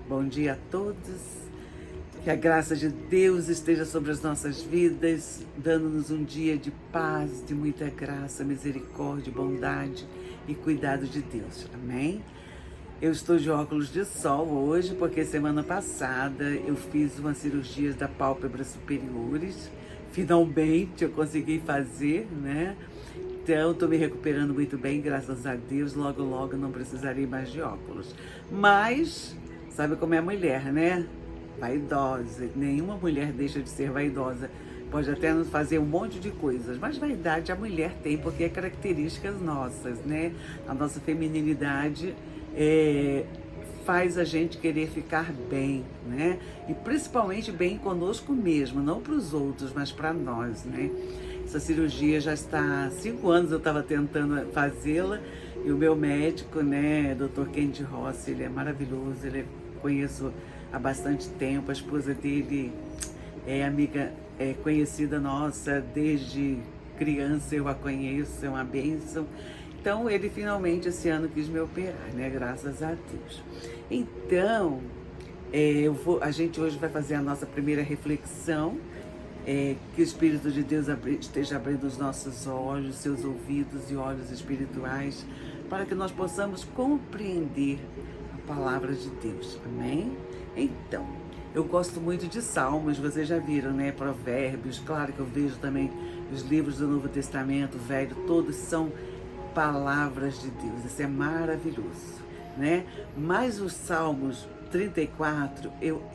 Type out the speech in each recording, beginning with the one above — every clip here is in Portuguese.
Bom dia a todos. Que a graça de Deus esteja sobre as nossas vidas, dando-nos um dia de paz, de muita graça, misericórdia, bondade e cuidado de Deus. Amém? Eu estou de óculos de sol hoje porque semana passada eu fiz uma cirurgia da pálpebra superiores. Finalmente eu consegui fazer, né? Então, estou me recuperando muito bem, graças a Deus. Logo, logo não precisarei mais de óculos. Mas, sabe como é a mulher, né? Vaidosa. Nenhuma mulher deixa de ser vaidosa. Pode até nos fazer um monte de coisas, mas vaidade a mulher tem, porque é características nossas, né? A nossa feminilidade faz a gente querer ficar bem, né? E principalmente bem conosco mesmo, não para os outros, mas para nós, né? Essa cirurgia já está há 5 anos, eu estava tentando fazê-la, e o meu médico, né, Dr. Kendi Rossi, ele é maravilhoso, conheço há bastante tempo, a esposa dele é amiga, conhecida nossa desde criança, eu a conheço, é uma bênção. Então, ele finalmente esse ano quis me operar, né, graças a Deus. Então, a gente hoje vai fazer a nossa primeira reflexão, que o Espírito de Deus esteja abrindo os nossos olhos, seus ouvidos e olhos espirituais, para que nós possamos compreender a palavra de Deus, amém? Então, eu gosto muito de Salmos, vocês já viram, né? Provérbios, claro que eu vejo também os livros do Novo Testamento, Velho, todos são palavras de Deus, isso é maravilhoso, né? Mas os Salmos 34,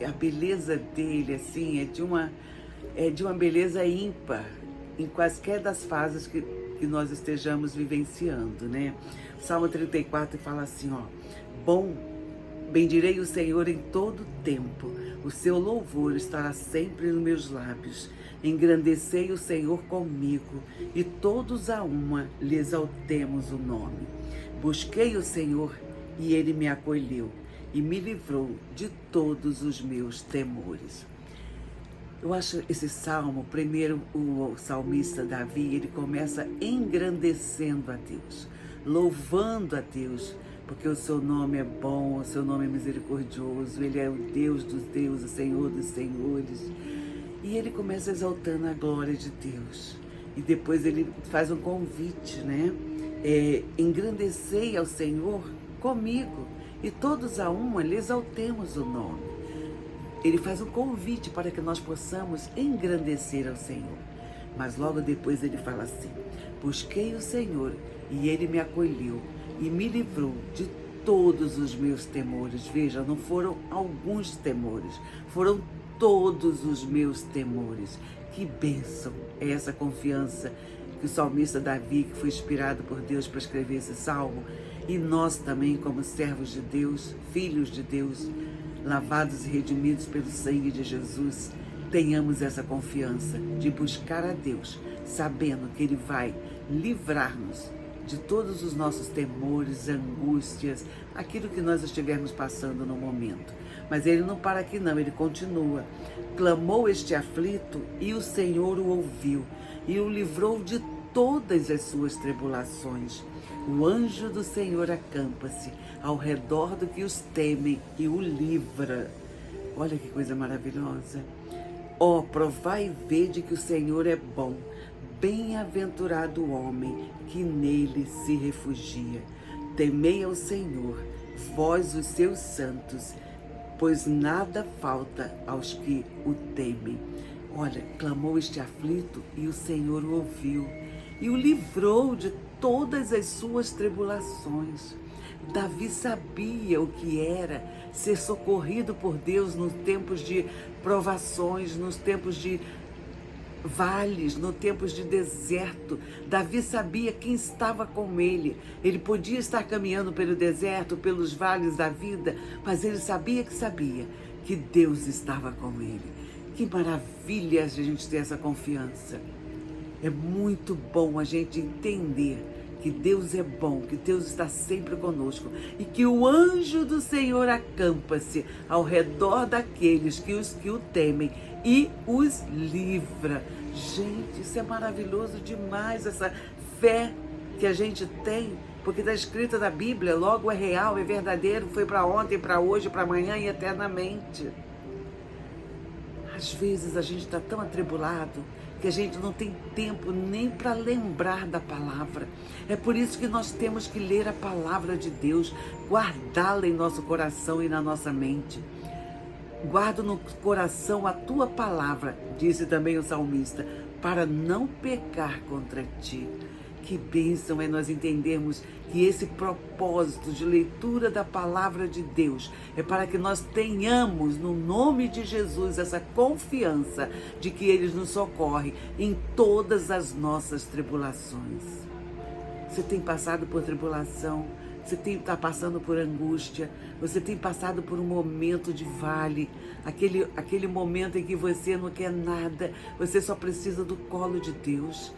a beleza dele, assim, é de uma beleza ímpar em quaisquer das fases que nós estejamos vivenciando, né? Salmo 34 fala assim, ó: bendirei o Senhor em todo tempo, o seu louvor estará sempre nos meus lábios. Engrandecei o Senhor comigo, e todos a uma lhe exaltemos o nome. Busquei o Senhor, e ele me acolheu, e me livrou de todos os meus temores. Eu acho esse salmo, primeiro o salmista Davi, ele começa engrandecendo a Deus, louvando a Deus, porque o seu nome é bom, o seu nome é misericordioso, ele é o Deus dos deuses, o Senhor dos senhores. E ele começa exaltando a glória de Deus. E depois ele faz um convite, né? Engrandecei ao Senhor comigo, e todos a uma lhe exaltemos o nome. Ele faz um convite para que nós possamos engrandecer ao Senhor. Mas logo depois ele fala assim: busquei o Senhor, e ele me acolheu, e me livrou de todos os meus temores. Veja, não foram alguns temores, foram todos os meus temores. Que bênção é essa confiança que o salmista Davi, que foi inspirado por Deus para escrever esse salmo, e nós também, como servos de Deus, filhos de Deus, lavados e redimidos pelo sangue de Jesus, tenhamos essa confiança de buscar a Deus, sabendo que Ele vai livrar-nos de todos os nossos temores, angústias, aquilo que nós estivermos passando no momento. Mas ele não para aqui não, ele continua. Clamou este aflito, e o Senhor o ouviu, e o livrou de todas as suas tribulações. O anjo do Senhor acampa-se ao redor do que os temem e o livra. Olha que coisa maravilhosa. Ó, provai e vede que o Senhor é bom. Bem-aventurado o homem que nele se refugia. Temei ao Senhor, vós os seus santos, pois nada falta aos que o temem. Olha, clamou este aflito, e o Senhor o ouviu, e o livrou de todas as suas tribulações. Davi sabia o que era ser socorrido por Deus nos tempos de provações, nos tempos de vales, nos tempos de deserto. Davi sabia quem estava com ele. Ele podia estar caminhando pelo deserto, pelos vales da vida, mas ele sabia que Deus estava com ele. Que maravilha a gente ter essa confiança. É muito bom a gente entender que Deus é bom, que Deus está sempre conosco, e que o anjo do Senhor acampa-se ao redor daqueles que o temem e os livra. Gente, isso é maravilhoso demais, essa fé que a gente tem porque está escrito na Bíblia, logo é real, é verdadeiro, foi para ontem, para hoje, para amanhã e eternamente. Às vezes a gente está tão atribulado que a gente não tem tempo nem para lembrar da palavra. É por isso que nós temos que ler a palavra de Deus, guardá-la em nosso coração e na nossa mente. Guarda no coração a tua palavra, disse também o salmista, para não pecar contra ti. Que bênção é nós entendermos que esse propósito de leitura da palavra de Deus é para que nós tenhamos, no nome de Jesus, essa confiança de que Ele nos socorre em todas as nossas tribulações. Você tem passado por tribulação? Você está passando por angústia? Você tem passado por um momento de vale? Aquele momento em que você não quer nada, você só precisa do colo de Deus.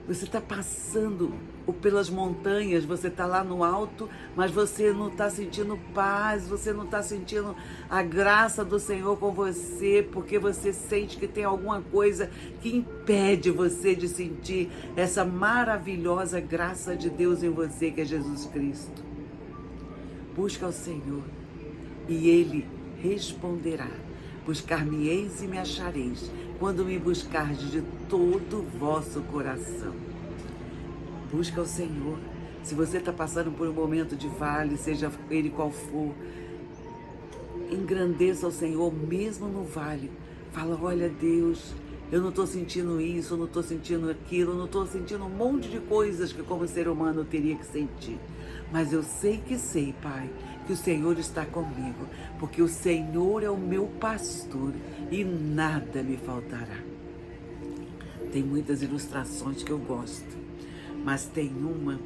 Você está passando pelas montanhas, você está lá no alto, mas você não está sentindo paz, você não está sentindo a graça do Senhor com você, porque você sente que tem alguma coisa que impede você de sentir essa maravilhosa graça de Deus em você, que é Jesus Cristo. Busca o Senhor e Ele responderá. Buscar-me-eis e me achareis, quando me buscardes de todo o vosso coração. Busca o Senhor. Se você está passando por um momento de vale, seja ele qual for, engrandeça o Senhor mesmo no vale. Fala, olha Deus, eu não estou sentindo isso, eu não estou sentindo aquilo, eu não estou sentindo um monte de coisas que como ser humano eu teria que sentir. Mas eu sei, Pai, que o Senhor está comigo, porque o Senhor é o meu pastor e nada me faltará. Tem muitas ilustrações que eu gosto, mas tem uma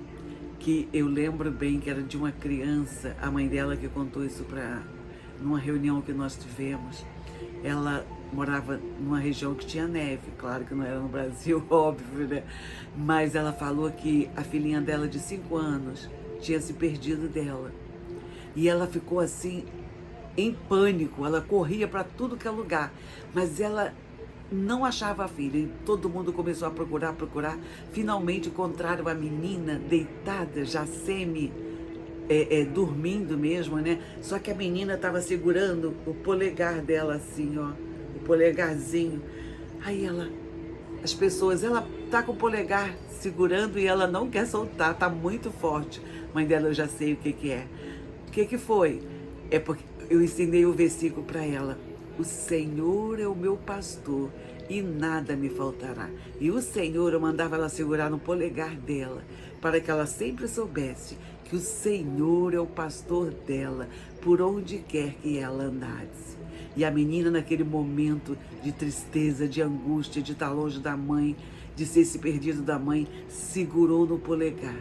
que eu lembro bem, que era de uma criança, a mãe dela que contou isso numa reunião que nós tivemos. Ela morava numa região que tinha neve, claro que não era no Brasil, óbvio, né? Mas ela falou que a filhinha dela de 5 anos tinha se perdido dela. E ela ficou assim, em pânico, ela corria para tudo que é lugar, mas ela não achava a filha, e todo mundo começou a procurar, finalmente encontraram a menina deitada, já dormindo mesmo, né? Só que a menina estava segurando o polegar dela assim, ó, o polegarzinho. Aí ela tá com o polegar segurando e ela não quer soltar, tá muito forte. Mãe dela, eu já sei o que é. O que foi? É porque eu ensinei o versículo para ela. O Senhor é o meu pastor e nada me faltará. E o Senhor, eu mandava ela segurar no polegar dela, para que ela sempre soubesse que o Senhor é o pastor dela, por onde quer que ela andasse. E a menina, naquele momento de tristeza, de angústia, de estar longe da mãe, de ser se perdido da mãe, segurou no polegar.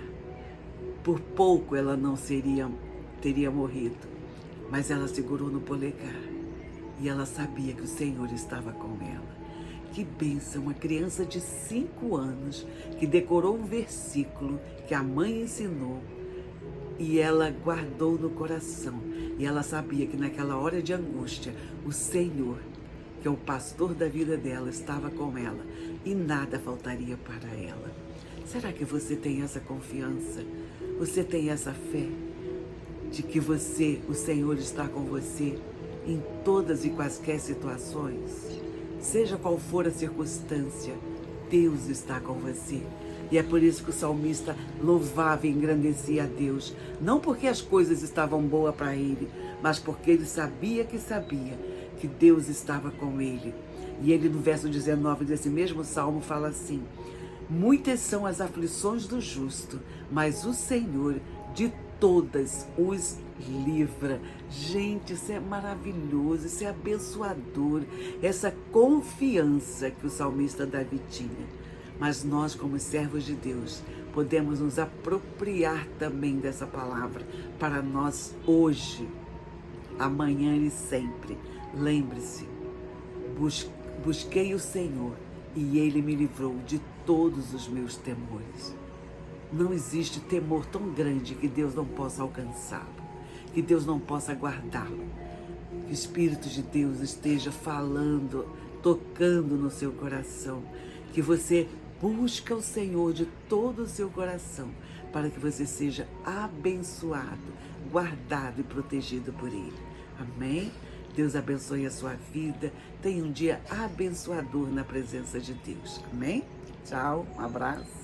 Por pouco ela não teria morrido, mas ela segurou no polegar e ela sabia que o Senhor estava com ela. Que bênção, uma criança de 5 anos que decorou um versículo que a mãe ensinou e ela guardou no coração. E ela sabia que naquela hora de angústia, o Senhor, que é o pastor da vida dela, estava com ela e nada faltaria para ela. Será que você tem essa confiança? Você tem essa fé de que o Senhor está com você em todas e quaisquer situações? Seja qual for a circunstância, Deus está com você. E é por isso que o salmista louvava e engrandecia a Deus. Não porque as coisas estavam boas para ele, mas porque ele sabia que Deus estava com ele. E ele no verso 19 desse mesmo salmo fala assim: muitas são as aflições do justo, mas o Senhor de todas os livra. Gente, isso é maravilhoso, isso é abençoador, essa confiança que o salmista Davi tinha. Mas nós, como servos de Deus, podemos nos apropriar também dessa palavra para nós hoje, amanhã e sempre. Lembre-se, busquei o Senhor e Ele me livrou de todos os meus temores. Não existe temor tão grande que Deus não possa alcançá-lo, que Deus não possa guardá-lo. Que o Espírito de Deus esteja falando, tocando no seu coração, que você busca o Senhor de todo o seu coração, para que você seja abençoado, guardado e protegido por Ele. Amém? Deus abençoe a sua vida. Tenha um dia abençoador na presença de Deus. Amém? Tchau, um abraço.